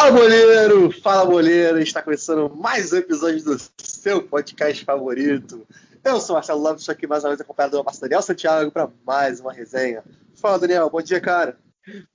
Fala boleiro, está começando mais um episódio do seu podcast favorito. Eu sou Marcelo Lopes, estou aqui mais uma vez acompanhado do meu parceiro Daniel Santiago para mais uma resenha. Fala Daniel, bom dia cara.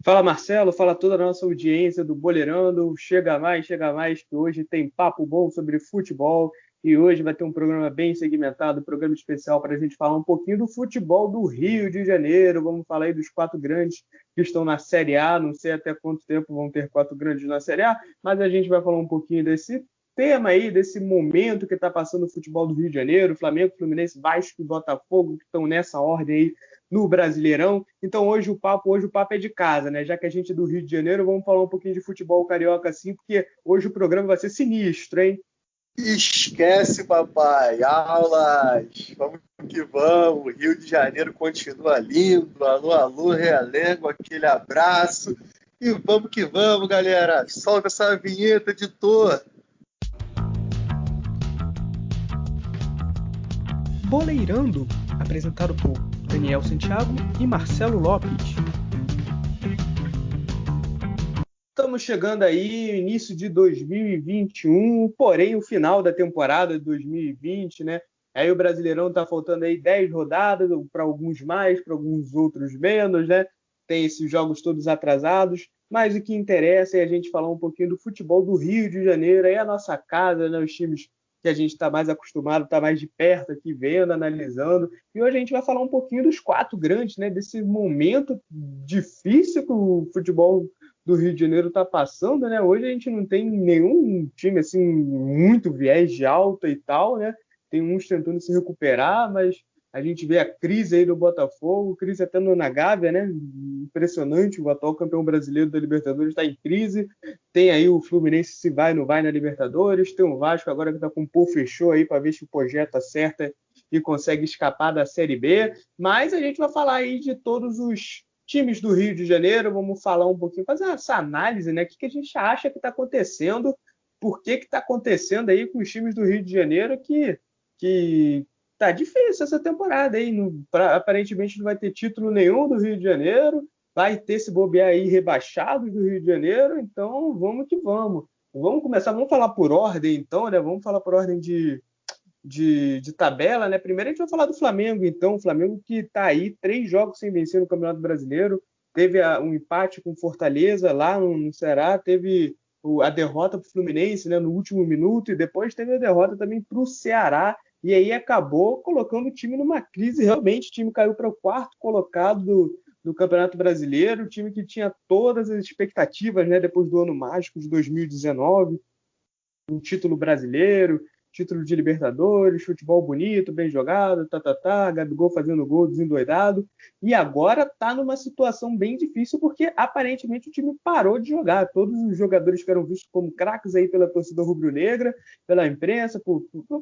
Fala Marcelo, fala toda a nossa audiência do Boleirando, chega mais, que hoje tem papo bom sobre futebol e hoje vai ter um programa bem segmentado, um programa especial para a gente falar um pouquinho do futebol do Rio de Janeiro, vamos falar aí dos 4 grandes que estão na Série A, não sei até quanto tempo vão ter 4 grandes na Série A, mas a gente vai falar um pouquinho desse tema aí, desse momento que está passando o futebol do Rio de Janeiro, Flamengo, Fluminense, Vasco e Botafogo, que estão nessa ordem aí no Brasileirão. Então hoje o papo é de casa, né? Já que a gente é do Rio de Janeiro, vamos falar um pouquinho de futebol carioca assim, porque hoje o programa vai ser sinistro, hein? Esquece, papai, aulas, vamos que vamos, Rio de Janeiro continua lindo, alô, alô, realengo, aquele abraço, e vamos que vamos, galera, solta essa vinheta, editor. Boleirando, apresentado por Daniel Santiago e Marcelo Lopes. Estamos chegando aí, início de 2021, porém o final da temporada de 2020, né? Aí o Brasileirão está faltando aí 10 rodadas, para alguns mais, para alguns outros menos, né? Tem esses jogos todos atrasados, mas o que interessa é a gente falar um pouquinho do futebol do Rio de Janeiro, aí a nossa casa, né? Os times que a gente está mais acostumado, está mais de perto aqui vendo, analisando. E hoje a gente vai falar um pouquinho dos 4 grandes, né? Desse momento difícil que o futebol do Rio de Janeiro está passando, né? Hoje a gente não tem nenhum time assim muito viés de alta e tal, né? Tem uns tentando se recuperar, mas a gente vê a crise aí do Botafogo, crise até na Gávea, né? Impressionante, o atual campeão brasileiro da Libertadores está em crise. Tem aí o Fluminense se vai ou não vai na Libertadores, tem o Vasco agora que está com o pô fechou aí para ver se o projeto acerta e consegue escapar da Série B. Mas a gente vai falar aí de todos os times do Rio de Janeiro, vamos falar um pouquinho, fazer essa análise, né? O que a gente acha que está acontecendo, por que está acontecendo aí com os times do Rio de Janeiro que tá difícil essa temporada aí. Aparentemente não vai ter título nenhum do Rio de Janeiro, vai ter se bobear aí rebaixados do Rio de Janeiro, então vamos que vamos. Vamos começar, vamos falar por ordem então, né? Vamos falar por ordem de tabela, né? Primeiro a gente vai falar do Flamengo, então. O Flamengo que está aí 3 jogos sem vencer no Campeonato Brasileiro, teve um empate com Fortaleza lá no Ceará, teve a derrota para o Fluminense, né, no último minuto, e depois teve a derrota também para o Ceará, e aí acabou colocando o time numa crise, realmente. O time caiu para o 4º colocado do Campeonato Brasileiro, o time que tinha todas as expectativas, né, depois do ano mágico de 2019, um título brasileiro, título de Libertadores, futebol bonito, bem jogado, Gabigol fazendo gol, desendoidado, e agora está numa situação bem difícil porque aparentemente o time parou de jogar. Todos os jogadores que eram vistos como craques aí pela torcida rubro-negra, pela imprensa,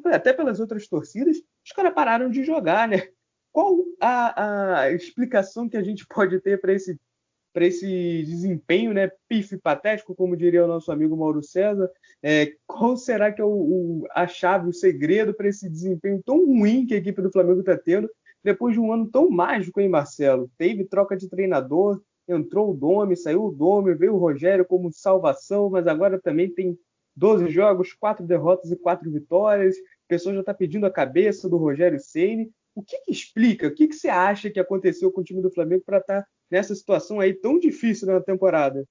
até pelas outras torcidas, os caras pararam de jogar, né? Qual a explicação que a gente pode ter para esse desempenho, né, pífio patético, como diria o nosso amigo Mauro César? Qual será que é a chave, o segredo para esse desempenho tão ruim que a equipe do Flamengo está tendo depois de um ano tão mágico, hein, Marcelo? Teve troca de treinador, entrou o Domi, saiu o Domi, veio o Rogério como salvação, mas agora também tem 12 jogos, 4 derrotas e 4 vitórias. O pessoal já está pedindo a cabeça do Rogério Ceni. O que explica? O que você acha que aconteceu com o time do Flamengo para estar nessa situação aí tão difícil na temporada?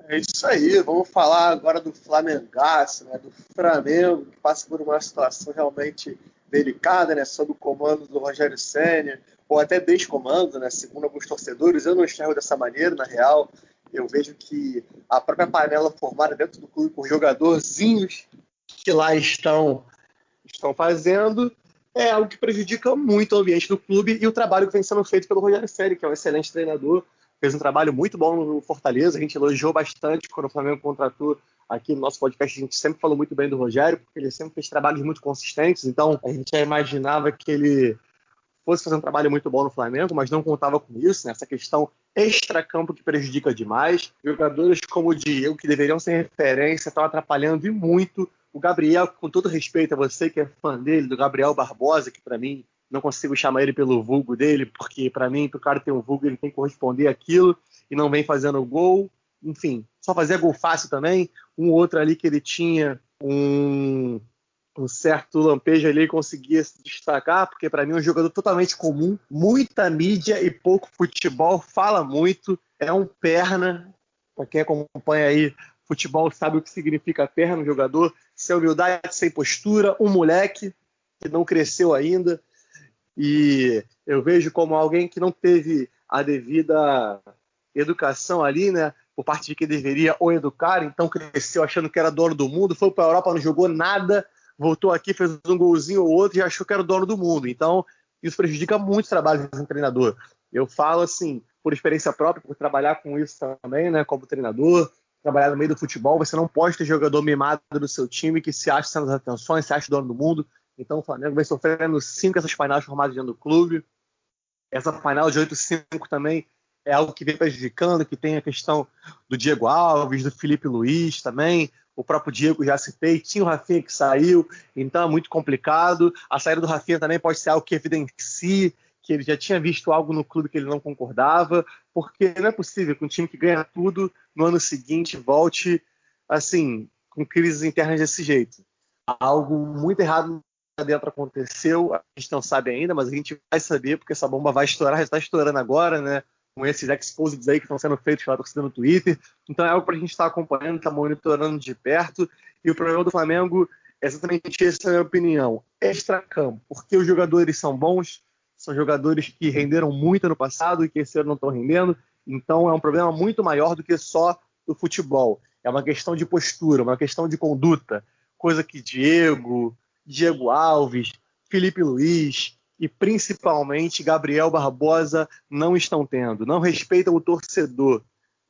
É isso aí, vamos falar agora do Flamengaço, né, do Flamengo, que passa por uma situação realmente delicada, né, sob o comando do Rogério Ceni, ou até descomando, né, segundo alguns torcedores. Eu não enxergo dessa maneira, na real. Eu vejo que a própria panela formada dentro do clube por jogadorzinhos que lá estão fazendo é algo que prejudica muito o ambiente do clube e o trabalho que vem sendo feito pelo Rogério Ceni, que é um excelente treinador. Fez um trabalho muito bom no Fortaleza, a gente elogiou bastante quando o Flamengo contratou. Aqui no nosso podcast a gente sempre falou muito bem do Rogério, porque ele sempre fez trabalhos muito consistentes, então a gente já imaginava que ele fosse fazer um trabalho muito bom no Flamengo, mas não contava com isso, né? Essa questão extracampo que prejudica demais. Jogadores como o Diego, que deveriam ser referência, estão atrapalhando e muito. O Gabriel, com todo respeito a você que é fã dele, do Gabriel Barbosa, que para mim não consigo chamar ele pelo vulgo dele, porque para mim, para o cara ter um vulgo, ele tem que corresponder àquilo e não vem fazendo gol. enfim, só fazia gol fácil também. Um outro ali que ele tinha um certo lampejo ali, conseguia se destacar, porque para mim é um jogador totalmente comum, muita mídia e pouco futebol, fala muito, é um perna. Para quem acompanha aí futebol sabe o que significa perna, um jogador sem humildade, sem postura, um moleque que não cresceu ainda. E eu vejo como alguém que não teve a devida educação ali, né? Por parte de quem deveria o educar, então cresceu achando que era dono do mundo, foi para a Europa, não jogou nada, voltou aqui, fez um golzinho ou outro e achou que era o dono do mundo. Então, isso prejudica muito o trabalho de um treinador. Eu falo assim, por experiência própria, por trabalhar com isso também, né? Como treinador, trabalhar no meio do futebol, você não pode ter jogador mimado do seu time que se acha sendo as atenções, se acha dono do mundo. Então o Flamengo vem sofrendo 5 essas finais formadas dentro do clube. Essa final de 8-5 também é algo que vem prejudicando, que tem a questão do Diego Alves, do Felipe Luiz também. O próprio Diego já citei, tinha o Rafinha que saiu, então é muito complicado. A saída do Rafinha também pode ser algo que evidencie que ele já tinha visto algo no clube que ele não concordava, porque não é possível que um time que ganha tudo no ano seguinte volte assim, com crises internas desse jeito. Algo muito errado dentro aconteceu, a gente não sabe ainda, mas a gente vai saber porque essa bomba vai estourar, já está estourando agora, né? Com esses exposits aí que estão sendo feitos pela torcida no Twitter. Então é algo para a gente estar acompanhando, estar monitorando de perto. E o problema do Flamengo é exatamente essa, na minha opinião, extra-campo, porque os jogadores são bons, são jogadores que renderam muito no passado e que esse ano não estão rendendo. Então é um problema muito maior do que só o futebol. É uma questão de postura, uma questão de conduta, coisa que Diego Alves, Felipe Luiz e principalmente Gabriel Barbosa não estão tendo. Não respeitam o torcedor,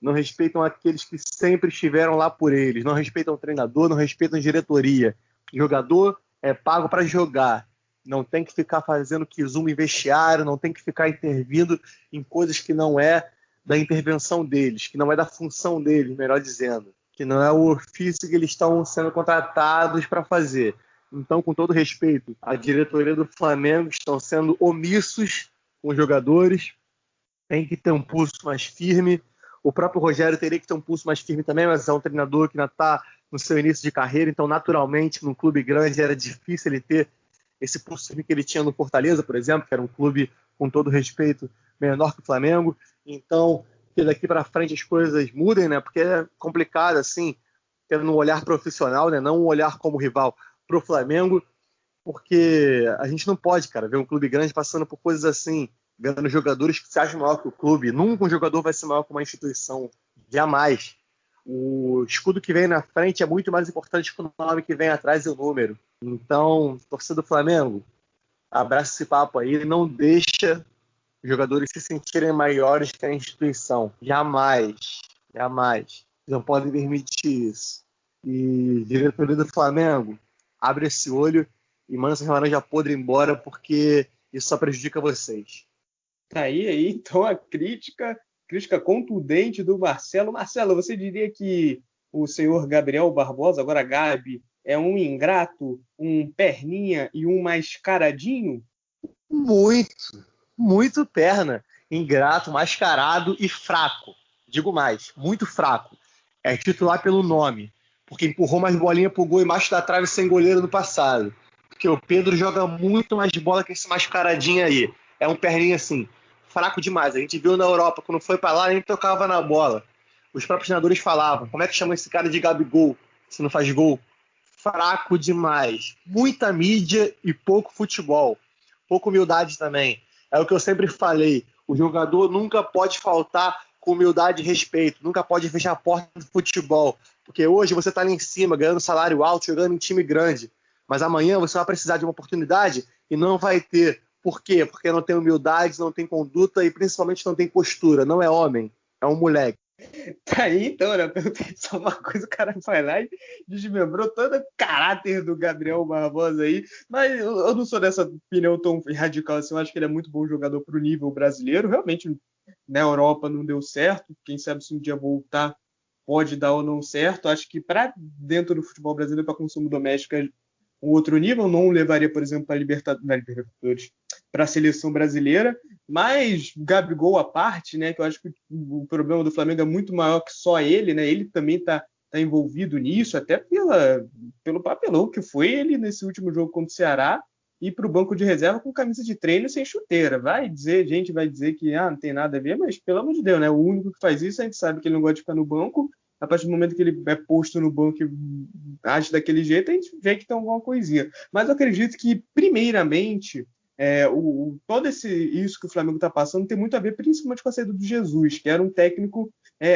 não respeitam aqueles que sempre estiveram lá por eles, não respeitam o treinador, não respeitam a diretoria. O jogador é pago para jogar, não tem que ficar fazendo quizuma em vestiário, não tem que ficar intervindo em coisas que não é da intervenção deles, que não é da função deles, melhor dizendo, que não é o ofício que eles estão sendo contratados para fazer. Então, com todo respeito, a diretoria do Flamengo estão sendo omissos com os jogadores, tem que ter um pulso mais firme. O próprio Rogério teria que ter um pulso mais firme também, mas é um treinador que ainda está no seu início de carreira, então, naturalmente, num clube grande era difícil ele ter esse pulso firme que ele tinha no Fortaleza, por exemplo, que era um clube, com todo respeito, menor que o Flamengo. Então, que daqui para frente as coisas mudem, né? Porque é complicado, assim, tendo um olhar profissional, né? Não um olhar como rival para o Flamengo, porque a gente não pode, cara, ver um clube grande passando por coisas assim, vendo jogadores que se acham maior que o clube. Nunca um jogador vai ser maior que uma instituição, jamais. O escudo que vem na frente é muito mais importante que o nome que vem atrás e o número. Então, torcida do Flamengo, abraça esse papo aí, não deixa os jogadores se sentirem maiores que a instituição. Jamais, jamais. Não podem permitir isso. E diretoria do Flamengo, abre esse olho e manda essa laranja podre embora, porque isso só prejudica vocês. Tá aí, então, a crítica contundente do Marcelo. Marcelo, você diria que o senhor Gabriel Barbosa, agora Gabi, é um ingrato, um perninha e um mascaradinho? Muito, muito perna. Ingrato, mascarado e fraco. Digo mais, muito fraco. É titular pelo nome, porque empurrou mais bolinha pro gol embaixo da trave sem goleiro no passado. Porque o Pedro joga muito mais bola que esse mascaradinho aí. É um perninho assim, fraco demais. A gente viu na Europa, quando foi para lá, nem tocava na bola. Os próprios treinadores falavam, como é que chama esse cara de Gabigol, se não faz gol? Fraco demais. Muita mídia e pouco futebol. Pouca humildade também. É o que eu sempre falei. O jogador nunca pode faltar com humildade e respeito. Nunca pode fechar a porta do futebol. Porque hoje você está ali em cima, ganhando salário alto, jogando em time grande. Mas amanhã você vai precisar de uma oportunidade e não vai ter. Por quê? Porque não tem humildade, não tem conduta e principalmente não tem postura. Não é homem, é um moleque. Tá aí, então, né? Eu perguntei só uma coisa, o cara vai lá e desmembrou todo o caráter do Gabriel Barbosa aí. Mas eu não sou dessa opinião tão radical assim. Eu acho que ele é muito bom jogador pro nível brasileiro. Realmente, na Europa não deu certo. Quem sabe se um dia voltar pode dar ou não certo. Acho que para dentro do futebol brasileiro, para consumo doméstico, é um outro nível. Não levaria, por exemplo, para Libertadores, para a seleção brasileira. Mas Gabigol à parte, né, que eu acho que o problema do Flamengo é muito maior que só ele, né? Ele também está envolvido nisso, até pelo papelão que foi ele nesse último jogo contra o Ceará, ir para o banco de reserva com camisa de treino sem chuteira. Gente vai dizer que não tem nada a ver, mas pelo amor de Deus, né? O único que faz isso, a gente sabe que ele não gosta de ficar no banco. A partir do momento que ele é posto no banco e age daquele jeito, a gente vê que tem alguma coisinha. Mas eu acredito que, primeiramente, todo isso que o Flamengo está passando tem muito a ver principalmente com a saída do Jesus, que era um técnico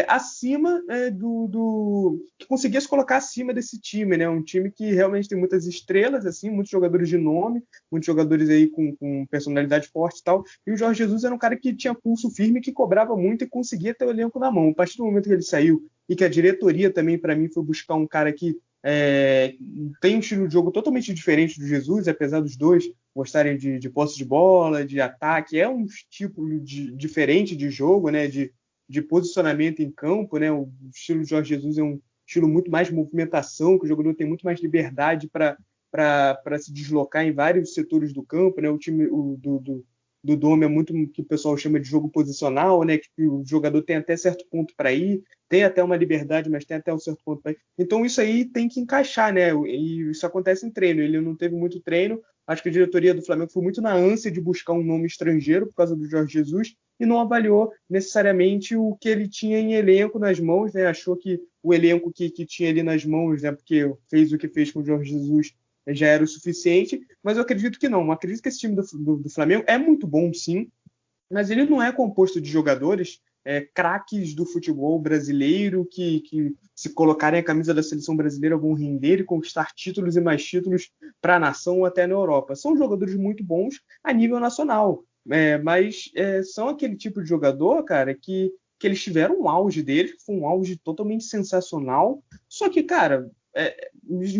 acima que conseguia se colocar acima desse time, né? Um time que realmente tem muitas estrelas, assim, muitos jogadores de nome, muitos jogadores aí com personalidade forte e tal. E o Jorge Jesus era um cara que tinha pulso firme, que cobrava muito e conseguia ter o elenco na mão. A partir do momento que ele saiu e que a diretoria também, para mim, foi buscar um cara que tem um estilo de jogo totalmente diferente do Jesus, apesar dos dois gostarem de posse de bola, de ataque, é um tipo diferente de jogo, né? De posicionamento em campo, né? O estilo de Jorge Jesus é um estilo muito mais de movimentação, que o jogador tem muito mais liberdade para se deslocar em vários setores do campo, né? O time do Dome é muito o que o pessoal chama de jogo posicional, né? Que o jogador tem até certo ponto para ir, tem até uma liberdade, mas tem até um certo ponto para ir. Então isso aí tem que encaixar, né? E isso acontece em treino. Ele não teve muito treino. Acho que a diretoria do Flamengo foi muito na ânsia de buscar um nome estrangeiro por causa do Jorge Jesus e não avaliou necessariamente o que ele tinha em elenco nas mãos, né? Achou que o elenco que tinha ali nas mãos, né? Porque fez o que fez com o Jorge Jesus, já era o suficiente, mas eu acredito que não. Eu acredito que esse time do Flamengo é muito bom, sim, mas ele não é composto de jogadores craques do futebol brasileiro que se colocarem a camisa da seleção brasileira vão render e conquistar títulos e mais títulos para a nação ou até na Europa. São jogadores muito bons a nível nacional, mas são aquele tipo de jogador, cara, que eles tiveram um auge deles, foi um auge totalmente sensacional, só que, cara, eles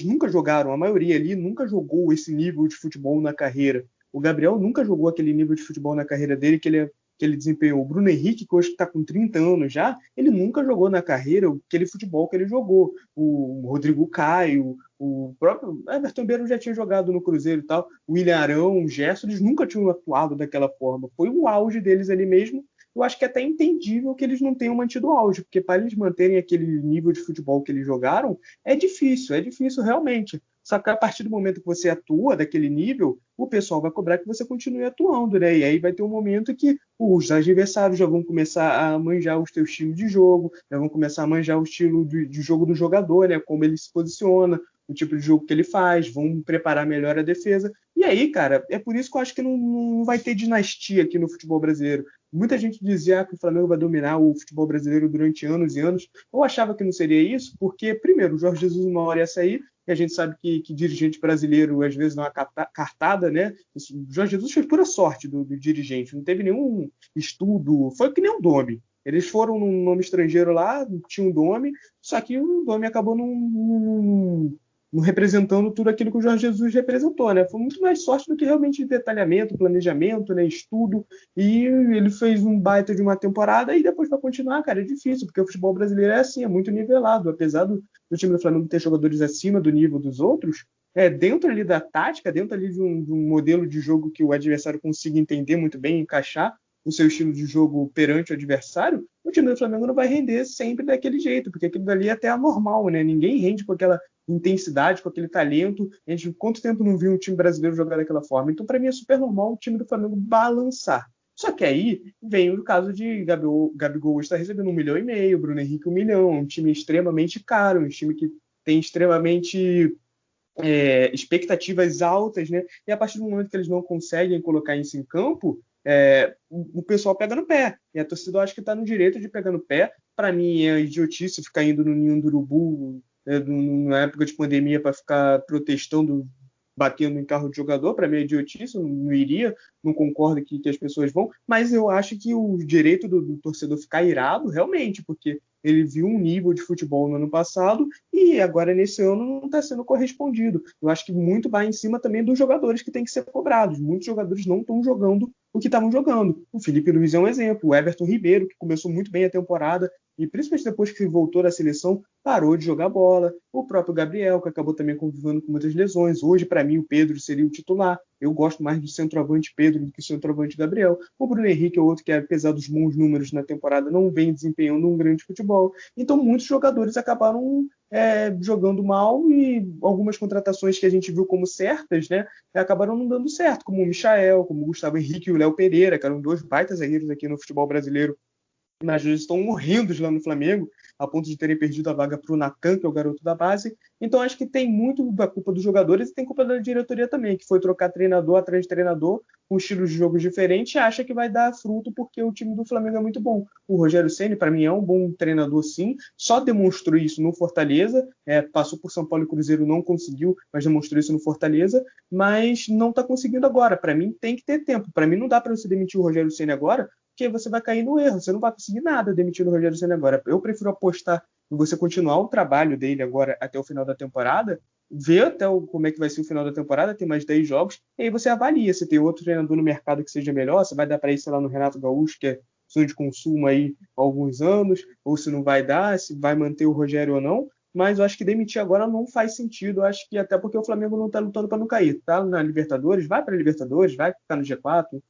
nunca jogaram, a maioria ali nunca jogou esse nível de futebol na carreira. O Gabriel nunca jogou aquele nível de futebol na carreira dele que ele desempenhou. O Bruno Henrique, que hoje está com 30 anos já, ele nunca jogou na carreira aquele futebol que ele jogou. O Rodrigo Caio, o próprio Everton Ribeiro já tinha jogado no Cruzeiro e tal, o William Arão, o Gerson, eles nunca tinham atuado daquela forma. Foi o auge deles ali mesmo. Eu acho que é até entendível que eles não tenham mantido o auge, porque para eles manterem aquele nível de futebol que eles jogaram, é difícil realmente. Só que a partir do momento que você atua daquele nível, o pessoal vai cobrar que você continue atuando, né? E aí vai ter um momento que os adversários já vão começar a manjar o seu estilo de jogo, já vão começar a manjar o estilo de jogo do jogador, né? Como ele se posiciona, o tipo de jogo que ele faz, vão preparar melhor a defesa. E aí, cara, é por isso que eu acho que não vai ter dinastia aqui no futebol brasileiro. Muita gente dizia que o Flamengo vai dominar o futebol brasileiro durante anos e anos. Eu achava que não seria isso, porque, primeiro, o Jorge Jesus uma hora ia sair, e a gente sabe que dirigente brasileiro às vezes dá uma cartada, né? O Jorge Jesus fez pura sorte do dirigente, não teve nenhum estudo, foi que nem o Dome. Eles foram num nome estrangeiro lá, tinha um Dome, só que o Dome acabou não representando tudo aquilo que o Jorge Jesus representou, né? Foi muito mais sorte do que realmente detalhamento, planejamento, né? Estudo, e ele fez um baita de uma temporada e depois para continuar, cara, é difícil, porque o futebol brasileiro é assim, é muito nivelado, apesar do time do Flamengo ter jogadores acima do nível dos outros, dentro ali da tática, dentro ali de um modelo de jogo que o adversário consiga entender muito bem, encaixar o seu estilo de jogo perante o adversário, o time do Flamengo não vai render sempre daquele jeito, porque aquilo dali é até anormal, né? Ninguém rende com aquela intensidade, com aquele talento. A gente, quanto tempo não viu um time brasileiro jogar daquela forma? Então, para mim, é super normal o time do Flamengo balançar. Só que aí vem o caso de Gabigol está recebendo 1,5 milhão, Bruno Henrique 1 milhão, um time extremamente caro, um time que tem extremamente expectativas altas, né? E a partir do momento que eles não conseguem colocar isso em campo, o pessoal pega no pé. E a torcida acha que está no direito de pegar no pé. Para mim, é idiotice ficar indo no ninho do urubu na época de pandemia para ficar protestando, batendo em carro de jogador. Para mim é idiotice, eu não iria, não concordo que as pessoas vão, mas eu acho que o direito do torcedor ficar irado, realmente, porque ele viu um nível de futebol no ano passado e agora nesse ano não está sendo correspondido. Eu acho que muito vai em cima também dos jogadores que têm que ser cobrados. Muitos jogadores não estão jogando o que estavam jogando. O Felipe Luiz é um exemplo, o Everton Ribeiro, que começou muito bem a temporada, e principalmente depois que voltou da seleção, parou de jogar bola. O próprio Gabriel, que acabou também convivendo com muitas lesões. Hoje, para mim, o Pedro seria o titular. Eu gosto mais do centroavante Pedro do que do centroavante Gabriel. O Bruno Henrique é outro que, apesar dos bons números na temporada, não vem desempenhando um grande futebol. Então, muitos jogadores acabaram jogando mal, e algumas contratações que a gente viu como certas, né, acabaram não dando certo, como o Michael, como o Gustavo Henrique e o Léo Pereira, que eram dois baitas zagueiros aqui no futebol brasileiro, mas eles estão morrendo lá no Flamengo, a ponto de terem perdido a vaga para o Nacan, que é o garoto da base. Então acho que tem muito da culpa dos jogadores e tem culpa da diretoria também, que foi trocar treinador atrás de treinador, com estilos de jogos diferentes, e acha que vai dar fruto porque o time do Flamengo é muito bom. O Rogério Ceni, para mim, é um bom treinador, sim, só demonstrou isso no Fortaleza, passou por São Paulo e Cruzeiro, não conseguiu, mas demonstrou isso no Fortaleza, mas não está conseguindo agora. Para mim, tem que ter tempo. Para mim, não dá para você demitir o Rogério Ceni agora, porque você vai cair no erro, você não vai conseguir nada demitindo o Rogério Ceni agora. Eu prefiro apostar em você continuar o trabalho dele agora até o final da temporada, ver como é que vai ser o final da temporada, tem mais 10 jogos, e aí você avalia se tem outro treinador no mercado que seja melhor, se vai dar para ir, sei lá, no Renato Gaúcho, que é sonho de consumo aí há alguns anos, ou se não vai dar, se vai manter o Rogério ou não. Mas eu acho que demitir agora não faz sentido. Eu acho que até porque o Flamengo não está lutando para não cair. Tá na Libertadores, vai para a Libertadores, vai ficar no G4.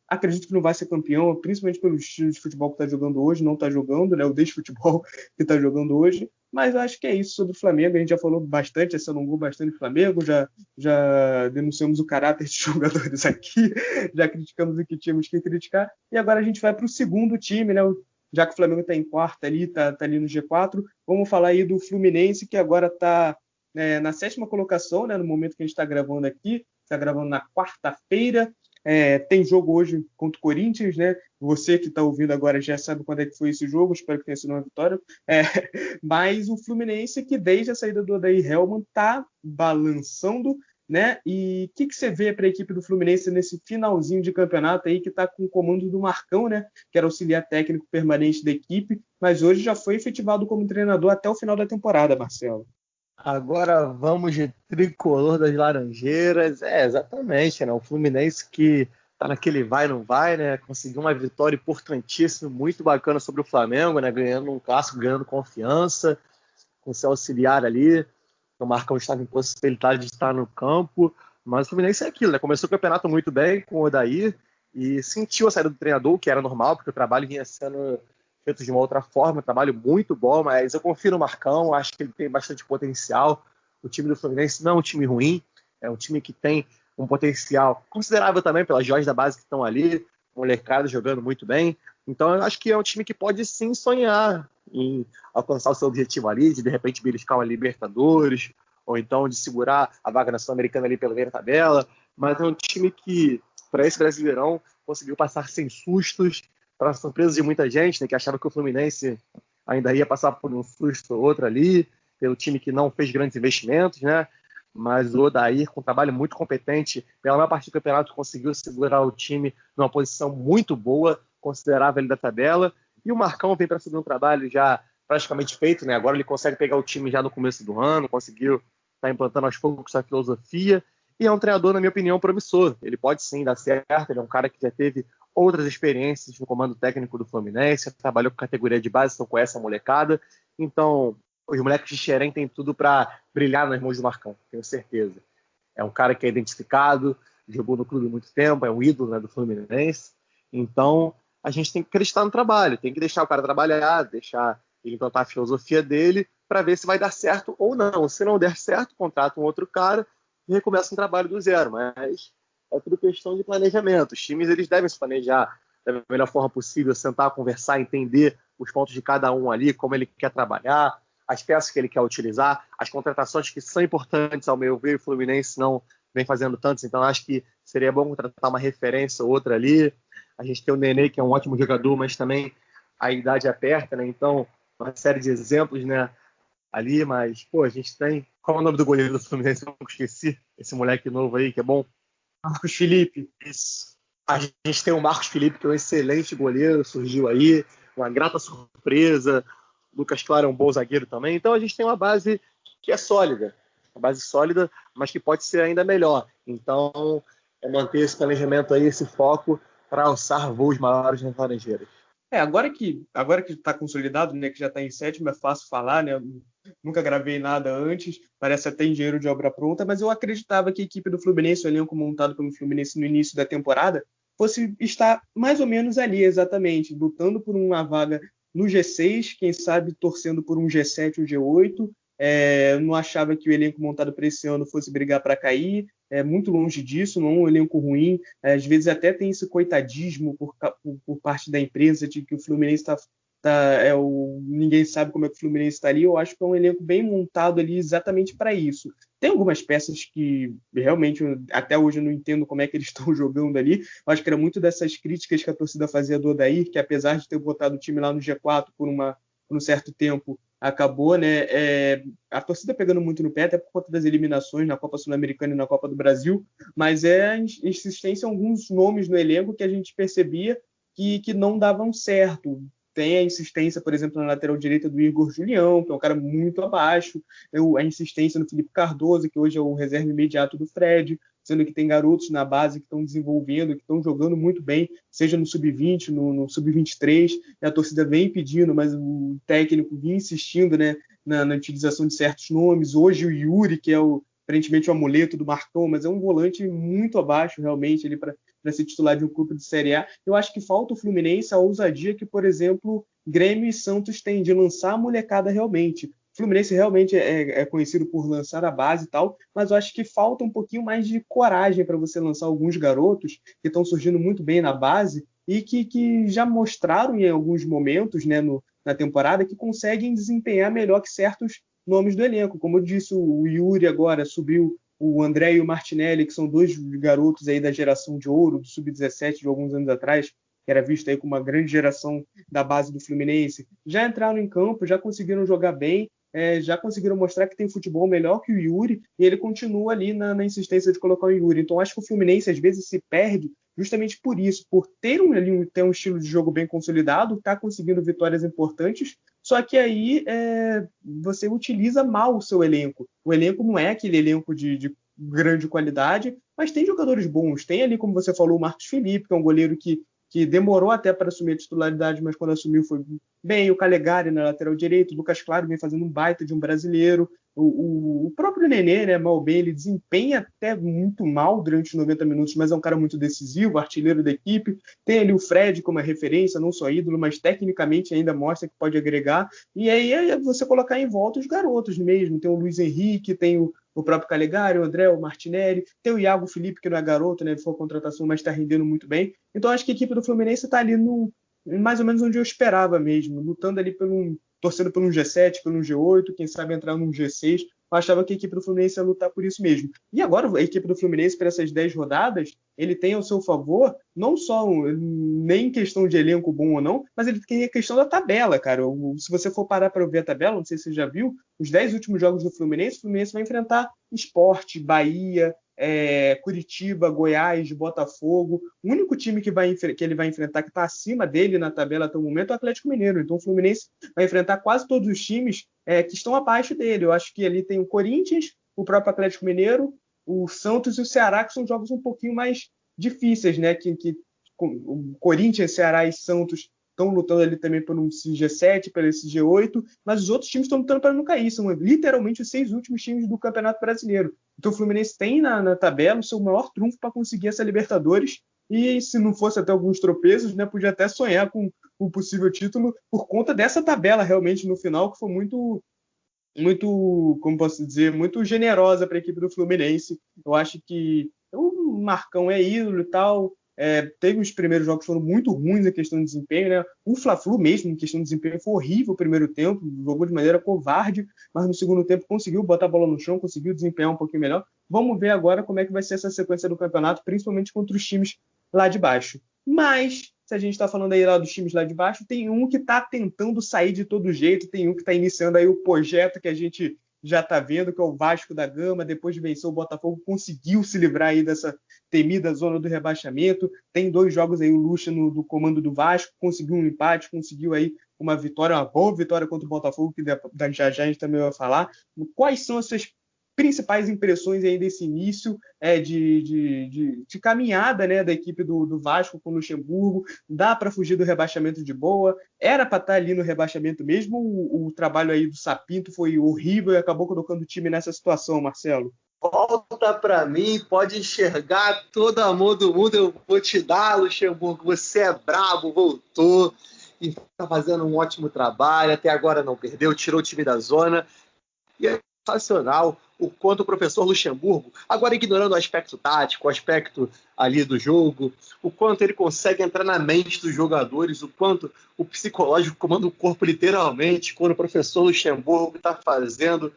Acredito que não vai ser campeão, principalmente pelo estilo de futebol que está jogando hoje, não está jogando, né? O desfutebol que está jogando hoje. Mas eu acho que é isso sobre o Flamengo. A gente já falou bastante, se alongou bastante o Flamengo, já denunciamos o caráter de jogadores aqui, já criticamos o que tínhamos que criticar. E agora a gente vai para o segundo time, né? Já que o Flamengo está em quarta ali, está ali no G4, vamos falar aí do Fluminense, que agora está na 7ª colocação, né? No momento que a gente está gravando aqui, está gravando na quarta-feira. Tem jogo hoje contra o Corinthians, né? Você que está ouvindo agora já sabe quando é que foi esse jogo, espero que tenha sido uma vitória. Mas o Fluminense, que desde a saída do Odair Hellmann está balançando, né? E o que você vê para a equipe do Fluminense nesse finalzinho de campeonato aí, que está com o comando do Marcão, né? Que era auxiliar técnico permanente da equipe, mas hoje já foi efetivado como treinador até o final da temporada, Marcelo. Agora vamos de tricolor das Laranjeiras. Exatamente, né? O Fluminense que tá naquele vai, não vai, né? Conseguiu uma vitória importantíssima, muito bacana sobre o Flamengo, né? Ganhando um clássico, ganhando confiança, com seu auxiliar ali. O Marcão estava em possibilidade de estar no campo, mas o Fluminense é aquilo, né? Começou o campeonato muito bem com o Odair e sentiu a saída do treinador, que era normal, porque o trabalho vinha sendo feito de uma outra forma, um trabalho muito bom, mas eu confio no Marcão, acho que ele tem bastante potencial. O time do Fluminense não é um time ruim, é um time que tem um potencial considerável também pelas joias da base que estão ali, molecada jogando muito bem. Então eu acho que é um time que pode sim sonhar em alcançar o seu objetivo ali, de repente beliscar uma Libertadores, ou então de segurar a vaga na Sul-Americana ali pela meia tabela, mas é um time que, para esse Brasileirão, conseguiu passar sem sustos, para surpresa de muita gente, né, que achava que o Fluminense ainda ia passar por um susto ou outro ali, pelo time que não fez grandes investimentos, né? Mas o Odair, com um trabalho muito competente, pela maior parte do campeonato, conseguiu segurar o time numa posição muito boa, considerável ali da tabela, e o Marcão vem para seguir um trabalho já praticamente feito, né? Agora ele consegue pegar o time já no começo do ano, conseguiu estar implantando aos poucos essa filosofia, e é um treinador, na minha opinião, promissor. Ele pode sim dar certo, ele é um cara que já teve outras experiências no comando técnico do Fluminense, trabalhou com categoria de base, então conhece a molecada. Então, os moleques de Xerém têm tudo para brilhar nas mãos do Marcão, tenho certeza. É um cara que é identificado, jogou no clube há muito tempo, é um ídolo, né, do Fluminense. Então, a gente tem que acreditar no trabalho, tem que deixar o cara trabalhar, deixar ele implantar a filosofia dele para ver se vai dar certo ou não. Se não der certo, contrata um outro cara e recomeça um trabalho do zero. Mas é tudo questão de planejamento. Os times eles devem se planejar da melhor forma possível, sentar, conversar, entender os pontos de cada um ali, como ele quer trabalhar, as peças que ele quer utilizar, as contratações que são importantes, ao meu ver, o Fluminense não vem fazendo tantos, então acho que seria bom contratar uma referência ou outra ali. A gente tem o Nenê, que é um ótimo jogador, mas também a idade aperta, né? Então, uma série de exemplos, né, ali, mas, pô, a gente tem... Qual é o nome do goleiro do Fluminense? Eu esqueci. Esse moleque novo aí, que é bom. Marcos Felipe. Isso. A gente tem o Marcos Felipe, que é um excelente goleiro, surgiu aí, uma grata surpresa. Lucas Claro é um bom zagueiro também. Então a gente tem uma base que é sólida. Uma base sólida, mas que pode ser ainda melhor. Então, é manter esse planejamento aí, esse foco, para alçar voos maiores nas Laranjeiras. Agora que está consolidado, né, que já está em sétimo, é fácil falar, né? Eu nunca gravei nada antes, parece até engenheiro de obra pronta, mas eu acreditava que a equipe do Fluminense, o elenco montado pelo Fluminense no início da temporada, fosse estar mais ou menos ali, exatamente, lutando por uma vaga no G6, quem sabe torcendo por um G7 ou G8. Eu não achava que o elenco montado para esse ano fosse brigar para cair, muito longe disso, não é um elenco ruim. Às vezes até tem esse coitadismo por parte da empresa de que o Fluminense ninguém sabe como é que o Fluminense está ali. Eu acho que é um elenco bem montado ali exatamente para isso. Tem algumas peças que realmente até hoje eu não entendo como é que eles estão jogando ali. Eu acho que era muito dessas críticas que a torcida fazia do Odair, que apesar de ter botado o time lá no G4 por um certo tempo, acabou, né? A torcida pegando muito no pé, até por conta das eliminações na Copa Sul-Americana e na Copa do Brasil, mas a insistência em alguns nomes no elenco que a gente percebia que não davam certo. Tem a insistência, por exemplo, na lateral direita do Igor Julião, que é um cara muito abaixo, a insistência no Felipe Cardoso, que hoje é o reserva imediato do Fred, sendo que tem garotos na base que estão desenvolvendo, que estão jogando muito bem, seja no sub-20, no sub-23, e a torcida vem pedindo, mas o técnico vinha insistindo, né, na utilização de certos nomes. Hoje o Yuri, que é aparentemente o amuleto do Marcão, mas é um volante muito abaixo, realmente, ali para ser titular de um clube de Série A. Eu acho que falta o Fluminense a ousadia que, por exemplo, Grêmio e Santos têm de lançar a molecada realmente. O Fluminense realmente é conhecido por lançar a base e tal, mas eu acho que falta um pouquinho mais de coragem para você lançar alguns garotos que estão surgindo muito bem na base e que já mostraram em alguns momentos, né, na temporada, que conseguem desempenhar melhor que certos nomes do elenco. Como eu disse, o Yuri agora subiu, o André e o Martinelli, que são dois garotos aí da geração de ouro, do Sub-17 de alguns anos atrás, que era visto aí como uma grande geração da base do Fluminense, já entraram em campo, já conseguiram jogar bem, já conseguiram mostrar que tem futebol melhor que o Yuri, e ele continua ali na insistência de colocar o Yuri. Então acho que o Fluminense às vezes se perde justamente por isso, por ter um estilo de jogo bem consolidado, está conseguindo vitórias importantes, só que aí você utiliza mal o seu elenco. O elenco não é aquele elenco de grande qualidade, mas tem jogadores bons. Tem ali, como você falou, o Marcos Felipe, que é um goleiro que demorou até para assumir a titularidade, mas quando assumiu foi bem. O Calegari na lateral direito, o Lucas Claro vem fazendo um baita de um brasileiro. O próprio Nenê, né, mal bem, ele desempenha até muito mal durante os 90 minutos, mas é um cara muito decisivo, artilheiro da equipe. Tem ali o Fred como referência, não só ídolo, mas tecnicamente ainda mostra que pode agregar. E aí é você colocar em volta os garotos mesmo. Tem o Luiz Henrique, tem o próprio Calegari, o André, o Martinelli, tem o Iago Felipe, que não é garoto, né, foi uma contratação, mas está rendendo muito bem. Então acho que a equipe do Fluminense está ali mais ou menos onde eu esperava mesmo, lutando ali torcendo por um G7, por um G8, quem sabe entrar num G6. Eu achava que a equipe do Fluminense ia lutar por isso mesmo. E agora a equipe do Fluminense, para essas 10 rodadas, ele tem ao seu favor, não só nem questão de elenco bom ou não, mas ele tem a questão da tabela, cara. Se você for parar para ver a tabela, não sei se você já viu, os 10 últimos jogos do Fluminense, o Fluminense vai enfrentar Sport, Bahia, Curitiba, Goiás, Botafogo. O único time que ele vai enfrentar que está acima dele na tabela até o momento é o Atlético Mineiro. Então o Fluminense vai enfrentar quase todos os times que estão abaixo dele. Eu acho que ali tem o Corinthians, o próprio Atlético Mineiro, o Santos e o Ceará, que são jogos um pouquinho mais difíceis, né? O Corinthians, Ceará e Santos estão lutando ali também por um G7, por esse G8, mas os outros times estão lutando para não cair. São literalmente os 6 últimos times do Campeonato Brasileiro. Então o Fluminense tem na tabela o seu maior trunfo para conseguir essa Libertadores, e se não fosse até alguns tropeços, né, podia até sonhar com o possível título por conta dessa tabela realmente no final, que foi muito, como posso dizer, muito generosa para a equipe do Fluminense. Eu acho que o Marcão é ídolo e tal. Teve os primeiros jogos que foram muito ruins em questão de desempenho, né? O Fla-Flu mesmo, em questão de desempenho, foi horrível o primeiro tempo, jogou de maneira covarde, mas no segundo tempo conseguiu botar a bola no chão, conseguiu desempenhar um pouquinho melhor. Vamos ver agora como é que vai ser essa sequência do campeonato, principalmente contra os times lá de baixo. Mas, se a gente está falando aí lá dos times lá de baixo, tem um que está tentando sair de todo jeito, tem um que está iniciando aí o projeto que a gente já está vendo, que é o Vasco da Gama. Depois de vencer o Botafogo, conseguiu se livrar aí dessa temida zona do rebaixamento. Tem 2 jogos aí, o Lucha do comando do Vasco, conseguiu um empate, conseguiu aí uma vitória, uma boa vitória contra o Botafogo, que já a gente também vai falar. Quais são as suas principais impressões aí desse início de caminhada, né, da equipe do Vasco com o Luxemburgo? Dá para fugir do rebaixamento de boa? Era para estar ali no rebaixamento mesmo? O trabalho aí do Sapinto foi horrível e acabou colocando o time nessa situação, Marcelo? Volta para mim, pode enxergar todo amor do mundo, eu vou te dar, Luxemburgo. Você é brabo, voltou e está fazendo um ótimo trabalho. Até agora não perdeu, tirou o time da zona. E é sensacional o quanto o professor Luxemburgo, agora ignorando o aspecto tático, o aspecto ali do jogo, o quanto ele consegue entrar na mente dos jogadores, o quanto o psicológico comanda o corpo literalmente, quando o professor Luxemburgo está fazendo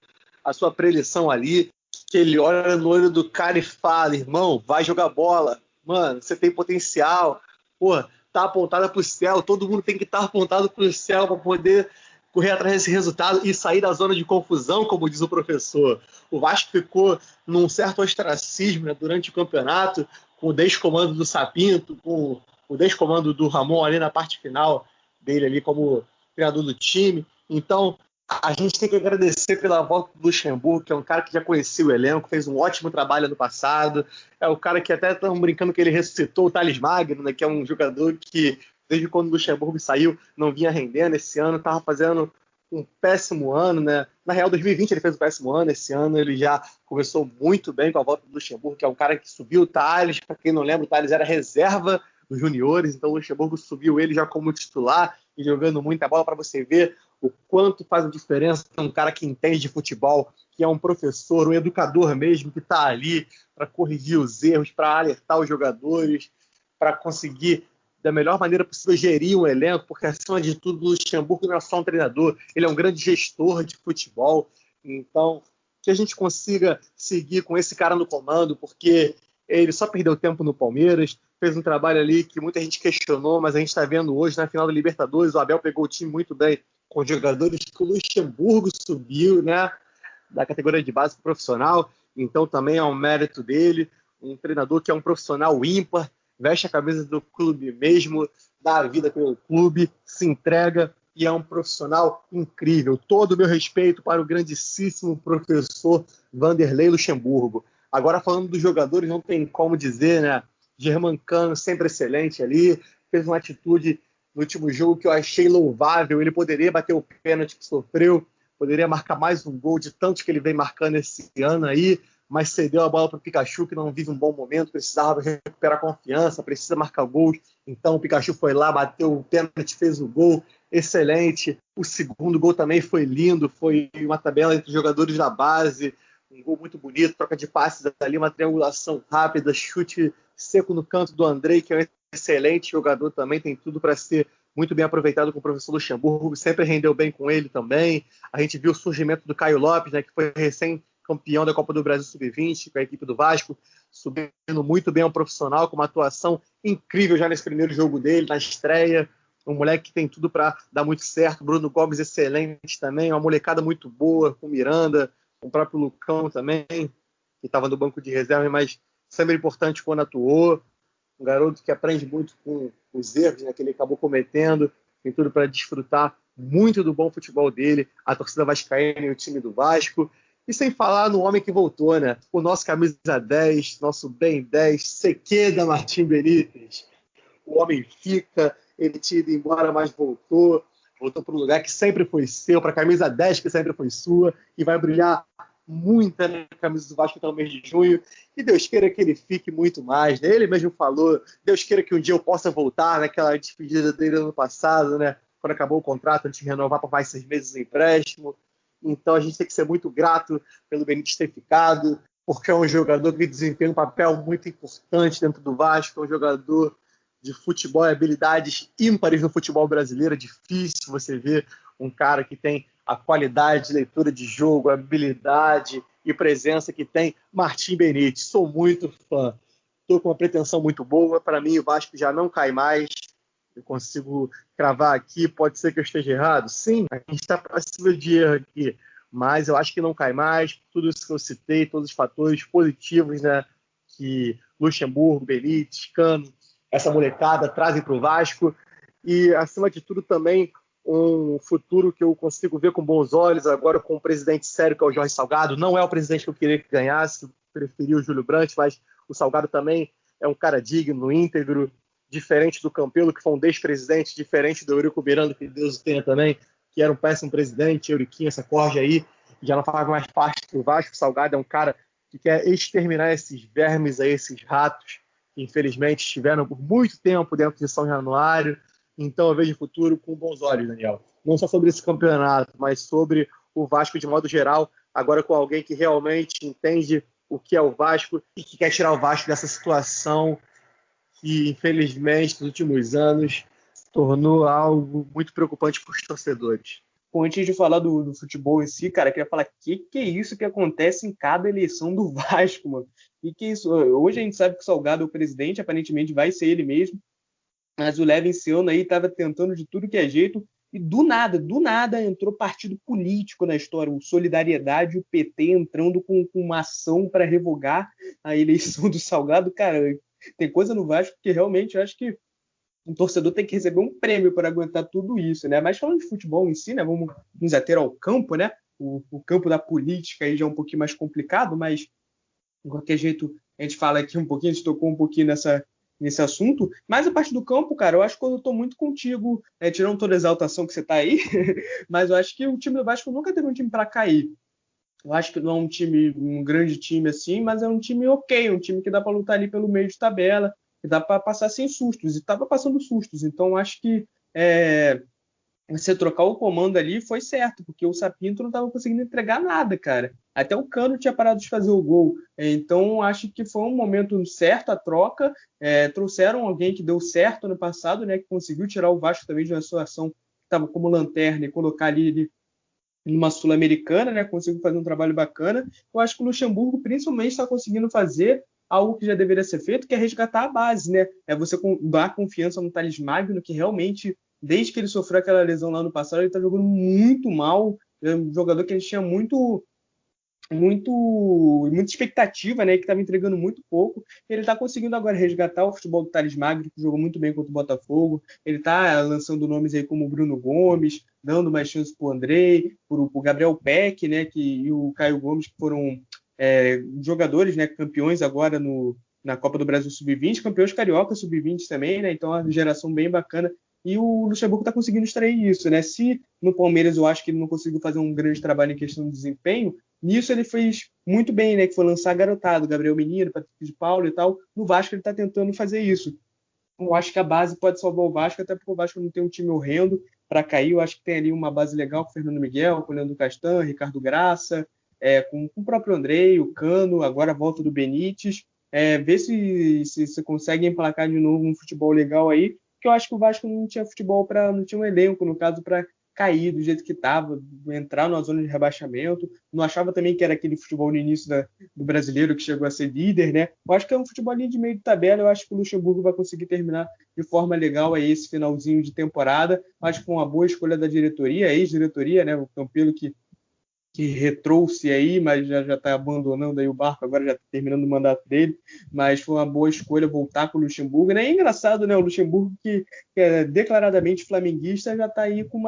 a sua preleção ali, que ele olha no olho do cara e fala: irmão, vai jogar bola, mano, você tem potencial, pô, tá apontada pro céu, todo mundo tem que estar apontado pro céu para poder correr atrás desse resultado e sair da zona de confusão, como diz o professor. O Vasco ficou num certo ostracismo, né, durante o campeonato, com o descomando do Sapinto, com o descomando do Ramon ali na parte final dele ali como treinador do time. Então, a gente tem que agradecer pela volta do Luxemburgo, que é um cara que já conhecia o elenco, fez um ótimo trabalho ano passado. É o cara que até estão brincando que ele ressuscitou o Thales Magno, né, que é um jogador que, desde quando o Luxemburgo saiu, não vinha rendendo. Esse ano estava fazendo um péssimo ano, né? Na real, 2020 ele fez um péssimo ano. Esse ano ele já começou muito bem com a volta do Luxemburgo, que é um cara que subiu o Thales. Para quem não lembra, o Thales era reserva dos juniores, então o Luxemburgo subiu ele já como titular e jogando muita bola, para você ver o quanto faz a diferença um cara que entende de futebol, que é um professor, um educador mesmo, que está ali para corrigir os erros, para alertar os jogadores, para conseguir, da melhor maneira possível, gerir um elenco, porque, acima de tudo, o Luxemburgo não é só um treinador, ele é um grande gestor de futebol. Então, que a gente consiga seguir com esse cara no comando, porque ele só perdeu tempo no Palmeiras, fez um trabalho ali que muita gente questionou, mas a gente está vendo hoje na final da Libertadores, o Abel pegou o time muito bem, com jogadores que o Luxemburgo subiu, né, da categoria de base profissional, então também é um mérito dele, um treinador que é um profissional ímpar, veste a camisa do clube mesmo, dá a vida pelo clube, se entrega e é um profissional incrível. Todo o meu respeito para o grandíssimo professor Vanderlei Luxemburgo. Agora, falando dos jogadores, não tem como dizer, né? Germancano sempre excelente ali, fez uma atitude no último jogo que eu achei louvável. Ele poderia bater o pênalti que sofreu, poderia marcar mais um gol de tantos que ele vem marcando esse ano aí, mas cedeu a bola para o Pikachu, que não vive um bom momento, precisava recuperar confiança, precisa marcar gols. Então o Pikachu foi lá, bateu o pênalti, fez o gol, excelente. O segundo gol também foi lindo, foi uma tabela entre os jogadores da base, um gol muito bonito, troca de passes ali, uma triangulação rápida, chute seco no canto do Andrei, que é um excelente jogador também, tem tudo para ser muito bem aproveitado com o professor Luxemburgo, sempre rendeu bem com ele também. A gente viu o surgimento do Caio Lopes, né, que foi recém-campeão da Copa do Brasil Sub-20 com a equipe do Vasco, subindo muito bem, um profissional, com uma atuação incrível já nesse primeiro jogo dele, na estreia. Um moleque que tem tudo para dar muito certo. Bruno Gomes, excelente também, uma molecada muito boa, com Miranda, com o próprio Lucão também, que estava no banco de reserva, mas sempre importante quando atuou. Um garoto que aprende muito com os erros, né, que ele acabou cometendo, tem tudo para desfrutar muito do bom futebol dele, a torcida vascaína e o time do Vasco. E sem falar no homem que voltou, né? O nosso camisa 10, nosso bem 10, Sequeda Martim Benítez. O homem fica, ele tinha ido embora, mas voltou para um lugar que sempre foi seu, para a camisa 10 que sempre foi sua, e vai brilhar muita na camisa do Vasco até o mês de junho, e Deus queira que ele fique muito mais, né? Ele mesmo falou, Deus queira que um dia eu possa voltar naquela despedida dele ano passado, né? Quando acabou o contrato, antes de renovar por mais 6 meses de empréstimo. Então a gente tem que ser muito grato pelo Benítez ter ficado, porque é um jogador que desempenha um papel muito importante dentro do Vasco, é um jogador de futebol e habilidades ímpares no futebol brasileiro. É difícil você ver um cara que tem a qualidade de leitura de jogo, a habilidade e presença que tem Martim Benítez. Sou muito fã. Estou com uma pretensão muito boa. Para mim, o Vasco já não cai mais. Eu consigo cravar aqui. Pode ser que eu esteja errado? Sim, a gente está passível de erro aqui. Mas eu acho que não cai mais. Tudo isso que eu citei, todos os fatores positivos, né, que Luxemburgo, Benítez, Cano, essa molecada trazem para o Vasco. E, acima de tudo, também um futuro que eu consigo ver com bons olhos, agora com um presidente sério que é o Jorge Salgado. Não é o presidente que eu queria que ganhasse, eu preferia o Júlio Brandt, mas o Salgado também é um cara digno, íntegro, diferente do Campelo, que foi um ex-presidente, diferente do Eurico Miranda, que Deus o tenha também, que era um péssimo presidente, Euriquinho, essa corja aí, já não faz mais parte do Vasco. O Salgado é um cara que quer exterminar esses vermes aí, esses ratos, que infelizmente estiveram por muito tempo dentro de São Januário. Então eu vejo o futuro com bons olhos, Daniel. Não só sobre esse campeonato, mas sobre o Vasco de modo geral, agora com alguém que realmente entende o que é o Vasco e que quer tirar o Vasco dessa situação que, infelizmente, nos últimos anos, se tornou algo muito preocupante para os torcedores. Bom, antes de falar do futebol em si, cara, eu queria falar que é isso que acontece em cada eleição do Vasco, mano. E que isso? Hoje a gente sabe que o Salgado é o presidente, aparentemente vai ser ele mesmo. Mas o Levin esse ano aí estava tentando de tudo que é jeito e do nada entrou partido político na história, o Solidariedade, o PT entrando com uma ação para revogar a eleição do Salgado. Cara, tem coisa no Vasco que realmente eu acho que um torcedor tem que receber um prêmio para aguentar tudo isso, né? Mas falando de futebol em si, né? Vamos nos ater ao campo, né? O campo da política aí já é um pouquinho mais complicado, mas de qualquer jeito a gente fala aqui um pouquinho, a gente tocou um pouquinho nesse assunto, mas a parte do campo, cara, eu acho que eu tô muito contigo, tirando toda a exaltação que você tá aí, mas eu acho que o time do Vasco nunca teve um time para cair. Eu acho que não é um grande time assim, mas é um time ok, um time que dá para lutar ali pelo meio de tabela, que dá para passar sem sustos, e tava passando sustos, então eu acho que você trocar o comando ali foi certo, porque o Sapinto não estava conseguindo entregar nada, cara. Até o Cano tinha parado de fazer o gol. Então, acho que foi um momento certo a troca. Trouxeram alguém que deu certo no passado, né, que conseguiu tirar o Vasco também de uma situação que estava como lanterna e colocar ali numa Sul-Americana, né, conseguiu fazer um trabalho bacana. Eu acho que o Luxemburgo, principalmente, está conseguindo fazer algo que já deveria ser feito, que é resgatar a base, né? É você dar confiança no Thales Magno, que realmente, desde que ele sofreu aquela lesão lá no passado, ele está jogando muito mal. É um jogador que a gente tinha muita expectativa, né? Que estava entregando muito pouco. Ele está conseguindo agora resgatar o futebol do Thales Magno, que jogou muito bem contra o Botafogo. Ele está lançando nomes aí como o Bruno Gomes, dando mais chance para o Andrei, para o Gabriel Peck, né? E o Caio Gomes, que foram jogadores, né? Campeões agora na Copa do Brasil Sub-20, campeões carioca Sub-20 também, né? Então, é uma geração bem bacana. E o Luxemburgo está conseguindo extrair isso, né? Se no Palmeiras eu acho que ele não conseguiu fazer um grande trabalho em questão de desempenho, nisso ele fez muito bem, né? Que foi lançar garotado, Gabriel Menino, Patrick de Paulo e tal. No Vasco ele está tentando fazer isso. Eu acho que a base pode salvar o Vasco, até porque o Vasco não tem um time horrendo para cair. Eu acho que tem ali uma base legal com o Fernando Miguel, com o Leandro Castan, Ricardo Graça, com o próprio Andrei, o Cano, agora a volta do Benítez. Ver se consegue emplacar de novo um futebol legal aí, porque eu acho que o Vasco não tinha futebol não tinha um elenco, no caso, para cair do jeito que estava, entrar numa zona de rebaixamento. Não achava também que era aquele futebol no início do brasileiro que chegou a ser líder, né? Eu acho que é um futebol ali de meio de tabela. Eu acho que o Luxemburgo vai conseguir terminar de forma legal aí esse finalzinho de temporada. Acho que foi uma boa escolha da diretoria, a ex-diretoria, né? O Campelo que retrouxe aí, mas já está abandonando aí o barco, agora já está terminando o mandato dele, mas foi uma boa escolha voltar com o Luxemburgo, né? É engraçado, né? O Luxemburgo, que é declaradamente flamenguista, já está aí com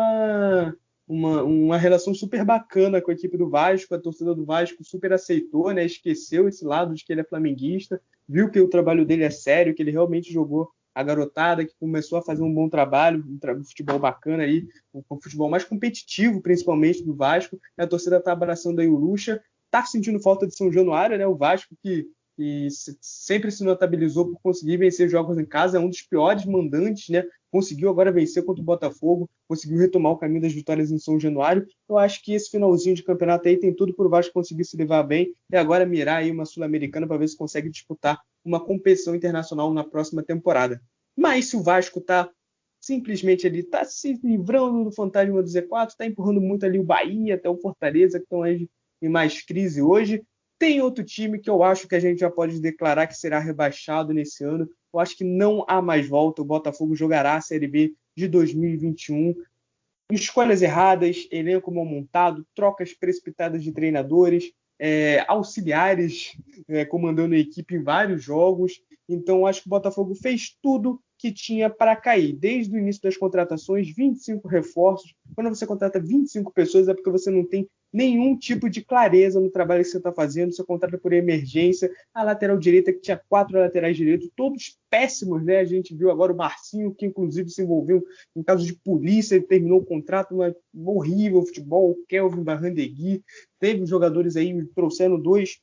uma relação super bacana com a equipe do Vasco, a torcida do Vasco super aceitou, né? Esqueceu esse lado de que ele é flamenguista, viu que o trabalho dele é sério, que ele realmente jogou a garotada, que começou a fazer um bom trabalho, um futebol bacana aí, um futebol mais competitivo, principalmente do Vasco. A torcida está abraçando aí o Lucha, está sentindo falta de São Januário, né? O Vasco que sempre se notabilizou por conseguir vencer jogos em casa, é um dos piores mandantes, né? Conseguiu agora vencer contra o Botafogo, conseguiu retomar o caminho das vitórias em São Januário. Eu acho que esse finalzinho de campeonato aí tem tudo para o Vasco conseguir se levar bem e agora mirar aí uma Sul-Americana para ver se consegue disputar uma competição internacional na próxima temporada. Mas se o Vasco está simplesmente ali, está se livrando do fantasma do Z4, está empurrando muito ali o Bahia, até o Fortaleza, que estão aí em mais crise hoje. Tem outro time que eu acho que a gente já pode declarar que será rebaixado nesse ano. Eu acho que não há mais volta. O Botafogo jogará a Série B de 2021. Escolhas erradas, elenco mal montado, trocas precipitadas de treinadores, auxiliares comandando a equipe em vários jogos. Então, acho que o Botafogo fez tudo que tinha para cair. Desde o início das contratações, 25 reforços. Quando você contrata 25 pessoas, é porque você não tem nenhum tipo de clareza no trabalho que você está fazendo. Você contrata por emergência. A lateral direita, que tinha 4 laterais direitos, todos péssimos, né? A gente viu agora o Marcinho, que inclusive se envolveu em casos de polícia, ele terminou o contrato, mas horrível futebol. O Kelvin Barrandegui. Teve jogadores aí, trouxeram 2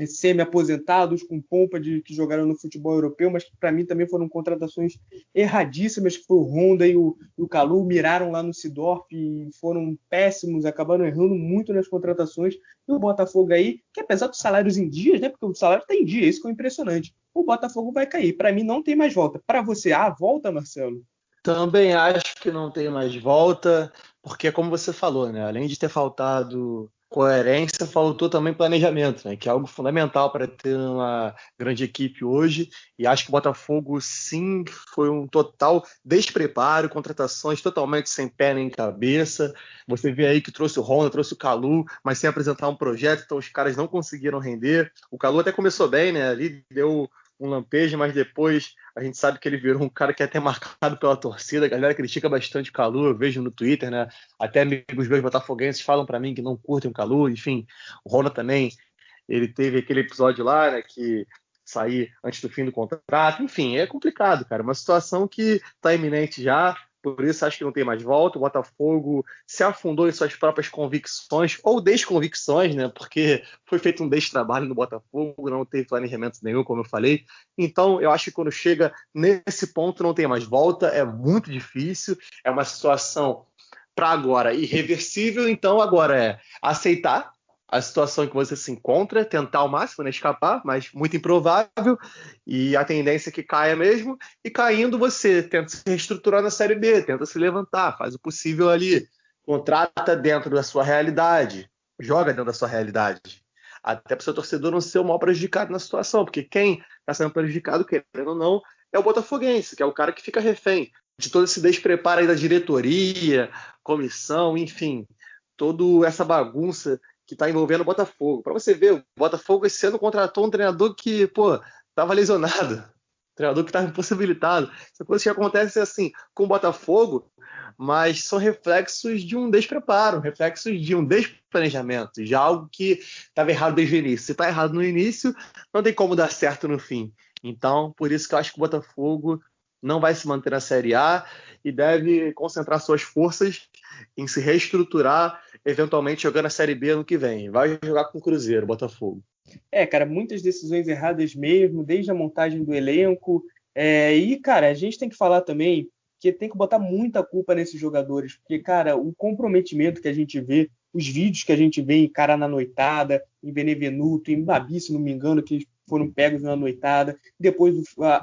semi-aposentados com pompa que jogaram no futebol europeu, mas que para mim também foram contratações erradíssimas, que foi o Honda e o Kalu, miraram lá no Seedorf e foram péssimos, acabaram errando muito nas contratações. E o Botafogo aí, que apesar dos salários em dias, né, porque o salário está em dia, isso que é impressionante, o Botafogo vai cair. Para mim não tem mais volta. Para você, volta, Marcelo? Também acho que não tem mais volta, porque como você falou, né? Além de ter faltado coerência, faltou também planejamento, né? Que é algo fundamental para ter uma grande equipe hoje. E acho que o Botafogo, sim, foi um total despreparo, contratações totalmente sem pé nem cabeça. Você vê aí que trouxe o Honda, trouxe o Kalu, mas sem apresentar um projeto, então os caras não conseguiram render. O Kalu até começou bem, né? Ali deu um lampejo, mas depois a gente sabe que ele virou um cara que é até marcado pela torcida. A galera critica bastante o Kalu, eu vejo no Twitter, né? Até amigos meus botafoguenses falam para mim que não curtem o Kalu. Enfim, o Rona também, ele teve aquele episódio lá, né, que sair antes do fim do contrato. Enfim, é complicado, cara. Uma situação que está iminente já. Por isso acho que não tem mais volta. O Botafogo se afundou em suas próprias convicções ou desconvicções, né? Porque foi feito um destrabalho no Botafogo, não teve planejamento nenhum, como eu falei. Então, eu acho que quando chega nesse ponto não tem mais volta, é muito difícil, é uma situação para agora irreversível, então agora é aceitar a situação em que você se encontra, tentar ao máximo, né, escapar, mas muito improvável, e a tendência é que caia mesmo, e caindo você tenta se reestruturar na Série B, tenta se levantar, faz o possível ali, contrata dentro da sua realidade, joga dentro da sua realidade, até para o seu torcedor não ser o maior prejudicado na situação, porque quem está sendo prejudicado, querendo ou não, é o botafoguense, que é o cara que fica refém de todo esse despreparo aí da diretoria, comissão, enfim, toda essa bagunça que está envolvendo o Botafogo. Para você ver, o Botafogo esse ano contratou um treinador que, estava lesionado, treinador que estava impossibilitado. Essa coisa que acontece assim com o Botafogo, mas são reflexos de um despreparo, reflexos de um despranejamento, de algo que estava errado desde o início. Se está errado no início, não tem como dar certo no fim. Então, por isso que eu acho que o Botafogo não vai se manter na Série A e deve concentrar suas forças em se reestruturar, eventualmente jogando a Série B ano que vem. Vai jogar com o Cruzeiro, Botafogo. Cara, muitas decisões erradas mesmo, desde a montagem do elenco. E, cara, a gente tem que falar também que tem que botar muita culpa nesses jogadores, porque, cara, o comprometimento que a gente vê, os vídeos que a gente vê em Cara na Noitada, em Benevenuto, em Babi, se não me engano, que foram pegos na noitada, depois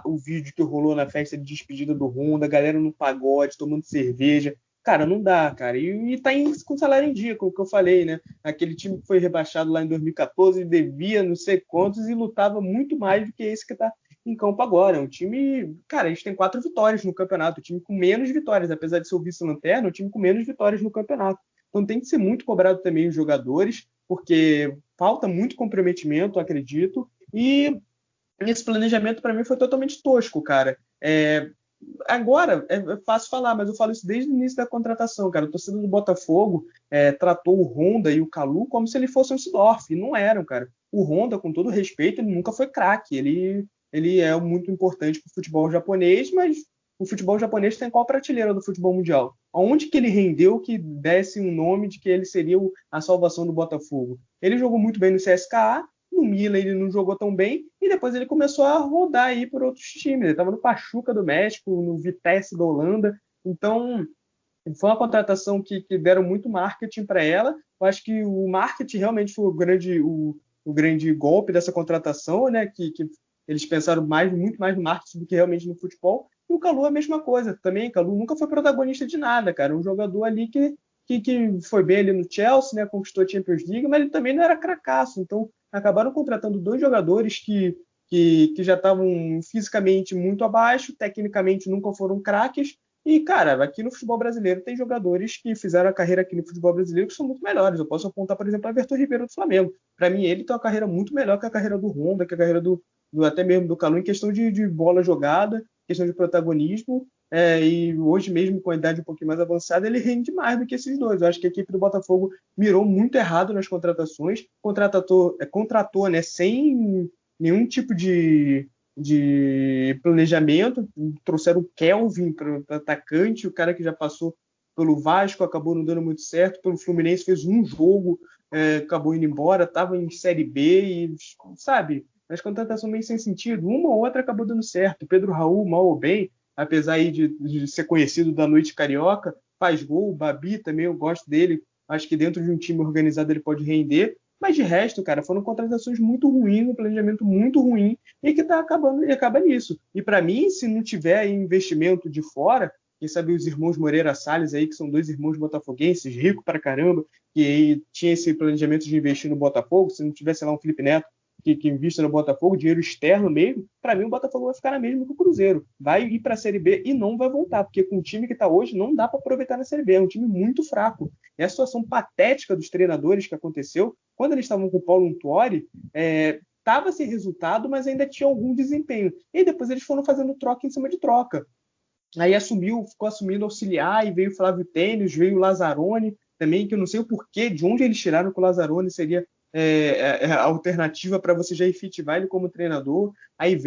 o vídeo que rolou na festa de despedida do Honda, a galera no pagode, tomando cerveja. Cara, não dá, cara. E tá com salário em dia, como que eu falei, né? Aquele time que foi rebaixado lá em 2014 devia não sei quantos e lutava muito mais do que esse que tá em campo agora. É um time... Cara, a gente tem 4 vitórias no campeonato. O time com menos vitórias, apesar de ser o vice-lanterna, o time com menos vitórias no campeonato. Então tem que ser muito cobrado também os jogadores, porque falta muito comprometimento, acredito. E esse planejamento para mim foi totalmente tosco, cara. Agora é fácil falar, mas eu falo isso desde o início da contratação, cara. O torcedor do Botafogo tratou o Honda e o Kalu como se ele fosse um Seedorf, e não eram, cara. O Honda, com todo respeito, ele nunca foi craque. Ele é muito importante para o futebol japonês, mas o futebol japonês tem qual prateleira do futebol mundial? Aonde que ele rendeu que desse um nome de que ele seria a salvação do Botafogo? Ele jogou muito bem no CSKA, no Milan ele não jogou tão bem, e depois ele começou a rodar aí por outros times. Ele estava no Pachuca do México, no Vitesse da Holanda. Então, foi uma contratação que deram muito marketing para ela. Eu acho que o marketing realmente foi o grande golpe dessa contratação, né? Que eles pensaram muito mais no marketing do que realmente no futebol. E o Kalu é a mesma coisa também. O Kalu nunca foi protagonista de nada, cara. Um jogador ali que foi bem ali no Chelsea, né? Conquistou a Champions League, mas ele também não era cracaço. Então, acabaram contratando 2 jogadores que já estavam fisicamente muito abaixo, tecnicamente nunca foram craques. E, cara, aqui no futebol brasileiro tem jogadores que fizeram a carreira aqui no futebol brasileiro que são muito melhores. Eu posso apontar, por exemplo, a Everton Ribeiro do Flamengo. Para mim, ele tem uma carreira muito melhor que a carreira do Honda, que a carreira do até mesmo do Calu, em questão de bola jogada, questão de protagonismo, e hoje mesmo, com a idade um pouquinho mais avançada, ele rende mais do que esses dois. Eu acho que a equipe do Botafogo mirou muito errado nas contratações, contratou, né, sem nenhum tipo de planejamento, trouxeram o Kelvin para atacante, o cara que já passou pelo Vasco, acabou não dando muito certo, pelo Fluminense fez um jogo, acabou indo embora, estava em Série B e, sabe, as contratações meio sem sentido, uma ou outra acabou dando certo. Pedro Raul, mal ou bem, apesar aí de ser conhecido da noite carioca, faz gol, Babi também, eu gosto dele, acho que dentro de um time organizado ele pode render, mas de resto, cara, foram contratações muito ruins, um planejamento muito ruim, e que tá acabando, e acaba nisso. E para mim, se não tiver investimento de fora, quem sabe os irmãos Moreira Salles aí, que são dois irmãos botafoguenses, ricos pra caramba, que aí tinha esse planejamento de investir no Botafogo, se não tivesse lá um Felipe Neto que invista no Botafogo, dinheiro externo mesmo, para mim o Botafogo vai ficar na mesma que o Cruzeiro. Vai ir para a Série B e não vai voltar, porque com o time que está hoje não dá para aproveitar na Série B, é um time muito fraco. E a situação patética dos treinadores que aconteceu, quando eles estavam com o Paulo Autuori, estava sem resultado, mas ainda tinha algum desempenho. E depois eles foram fazendo troca em cima de troca. Aí ficou assumindo auxiliar, e veio o Flávio Tênis, veio o Lazzaroni também, que eu não sei o porquê, de onde eles tiraram que o Lazzaroni seria a alternativa para você já efetivar ele como treinador. Aí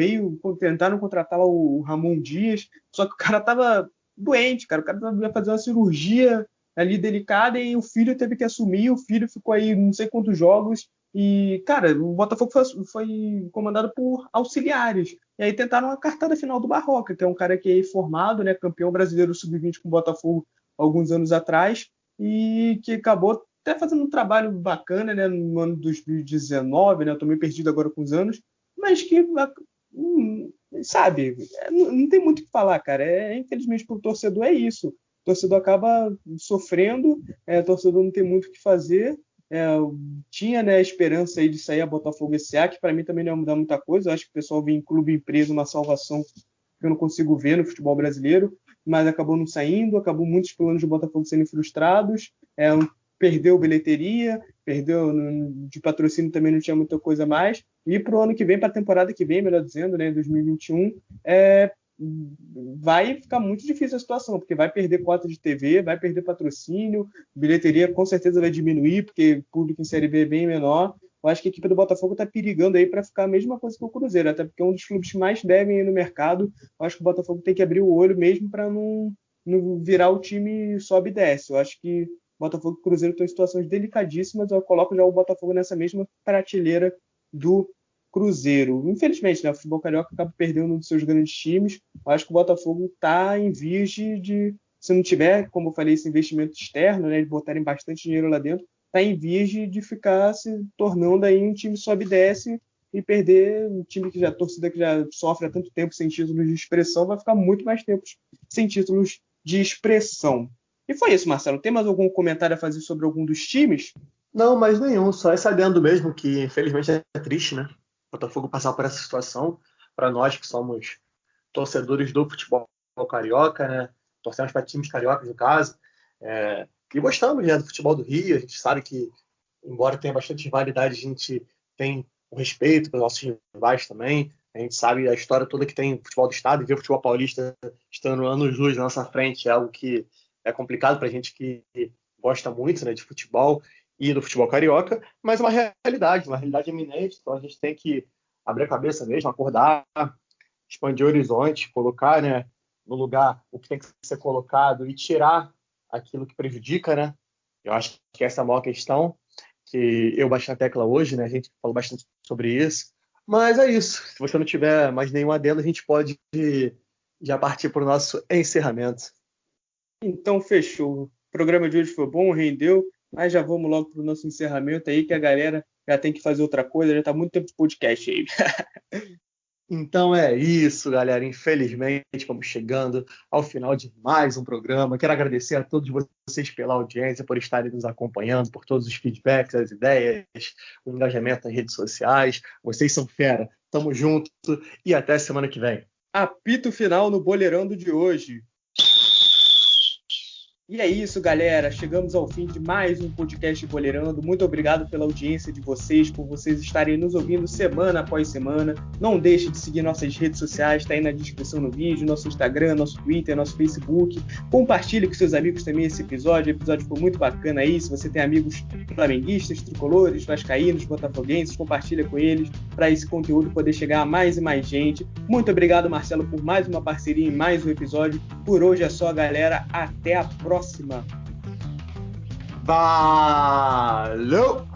tentaram contratar lá o Ramon Dias, só que o cara estava doente, cara, o cara ia fazer uma cirurgia ali delicada e o filho teve que assumir, o filho ficou aí não sei quantos jogos e, cara, o Botafogo foi comandado por auxiliares. E aí tentaram a cartada final do Barroca, que é um cara que é formado, né, campeão brasileiro sub-20 com o Botafogo alguns anos atrás, e que acabou até fazendo um trabalho bacana, né, no ano de 2019, né, eu tô meio perdido agora com os anos, mas que, sabe, não tem muito o que falar, cara. Infelizmente para o torcedor é isso. O torcedor acaba sofrendo, o torcedor não tem muito o que fazer. Tinha, né, a esperança aí de sair a Botafogo SA, que para mim também não ia mudar muita coisa. Eu acho que o pessoal vê em clube empresa uma salvação que eu não consigo ver no futebol brasileiro, mas acabou não saindo, acabou muitos planos do Botafogo sendo frustrados, perdeu bilheteria, perdeu de patrocínio, também não tinha muita coisa mais, e para o ano que vem, para a temporada que vem, melhor dizendo, né, 2021, vai ficar muito difícil a situação, porque vai perder cota de TV, vai perder patrocínio, bilheteria com certeza vai diminuir, porque o público em Série B é bem menor. Eu acho que a equipe do Botafogo está perigando aí para ficar a mesma coisa que o Cruzeiro, até porque é um dos clubes que mais devem ir no mercado. Eu acho que o Botafogo tem que abrir o olho mesmo para não virar o time sobe e desce. Eu acho que Botafogo e Cruzeiro estão em situações delicadíssimas. Eu coloco já o Botafogo nessa mesma prateleira do Cruzeiro. Infelizmente, né, o futebol carioca acaba perdendo um dos seus grandes times. Eu acho que o Botafogo está em vias de, se não tiver, como eu falei, esse investimento externo, né, de botarem bastante dinheiro lá dentro, está em vias de ficar se tornando aí um time sobe e desce e perder um time que torcida que já sofre há tanto tempo sem títulos de expressão, vai ficar muito mais tempo sem títulos de expressão. E foi isso, Marcelo. Tem mais algum comentário a fazer sobre algum dos times? Não, mais nenhum. Só esse adendo mesmo, que infelizmente é triste, né? O Botafogo passar por essa situação. Para nós que somos torcedores do futebol carioca, né? Torcemos para times cariocas, no caso. E gostamos, né, do futebol do Rio. A gente sabe que, embora tenha bastante rivalidade, a gente tem o respeito pelos nossos rivais também. A gente sabe a história toda que tem o futebol do estado, e ver o futebol paulista estando anos-luz na nossa frente é algo que é complicado para a gente que gosta muito, né, de futebol e do futebol carioca, mas é uma realidade iminente. Então a gente tem que abrir a cabeça mesmo, acordar, expandir o horizonte, colocar, né, no lugar o que tem que ser colocado e tirar aquilo que prejudica, né? Eu acho que essa é a maior questão, que eu bati na tecla hoje, né? A gente falou bastante sobre isso. Mas é isso. Se você não tiver mais nenhum adendo, a gente pode já partir para o nosso encerramento. Então, fechou. O programa de hoje foi bom, rendeu, mas já vamos logo para o nosso encerramento aí, que a galera já tem que fazer outra coisa, já está muito tempo de podcast aí. Então é isso, galera. Infelizmente, vamos chegando ao final de mais um programa. Quero agradecer a todos vocês pela audiência, por estarem nos acompanhando, por todos os feedbacks, as ideias, o engajamento nas redes sociais. Vocês são fera. Tamo junto e até semana que vem. Apito final no Boleirão de hoje. E é isso, galera. Chegamos ao fim de mais um podcast Boleirando. Muito obrigado pela audiência de vocês, por vocês estarem nos ouvindo semana após semana. Não deixe de seguir nossas redes sociais, está aí na descrição no vídeo, nosso Instagram, nosso Twitter, nosso Facebook. Compartilhe com seus amigos também esse episódio. O episódio foi muito bacana aí. Se você tem amigos flamenguistas, tricolores, vascaínos, botafoguenses, compartilha com eles para esse conteúdo poder chegar a mais e mais gente. Muito obrigado, Marcelo, por mais uma parceria em mais um episódio. Por hoje é só, galera. Até a próxima. Valeu!